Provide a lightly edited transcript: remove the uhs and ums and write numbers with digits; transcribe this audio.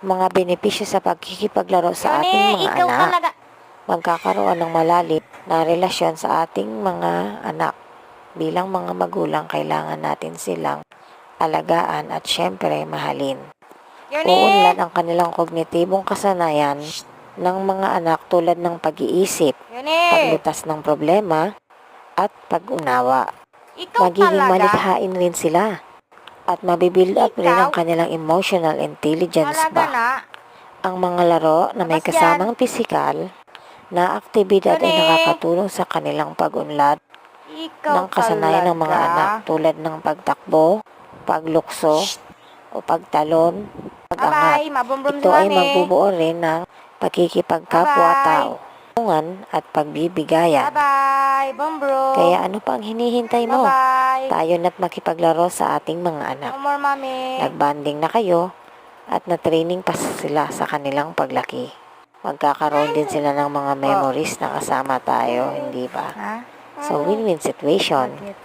mga benepisyo sa pagkikipaglaro sa ating mga ikaw anak. talaga. Magkakaroon ng malalim na relasyon sa ating mga anak. Bilang mga magulang, kailangan natin silang alagaan at syempre mahalin. Uunlad ang kanilang kognitibong kasanayan ng mga anak tulad ng pag-iisip, paglutas ng problema, at pag-unawa. Magiging malikhain rin sila at mabibuild up rin ang kanilang emotional intelligence ba. Ang mga laro na may kasamang pisikal na aktibidad ay nakakatulong sa kanilang pag-unlad ng kasanayan ng mga anak tulad ng pagtakbo, paglukso, o pagtalon, pag-angat. Ito ay magbubuo rin ng pagkikipagkapwa-tao, at pagbibigayan. Bye-bye, Bombro. Kaya ano pang hinihintay mo? Bye-bye. Tayo na't makipaglaro sa ating mga anak. No more, Mami. Nagbanding na kayo at na-training pa sila sa kanilang paglaki. Magkakaroon din sila ng mga memories na kasama tayo, hindi ba? Ha? So, win-win situation.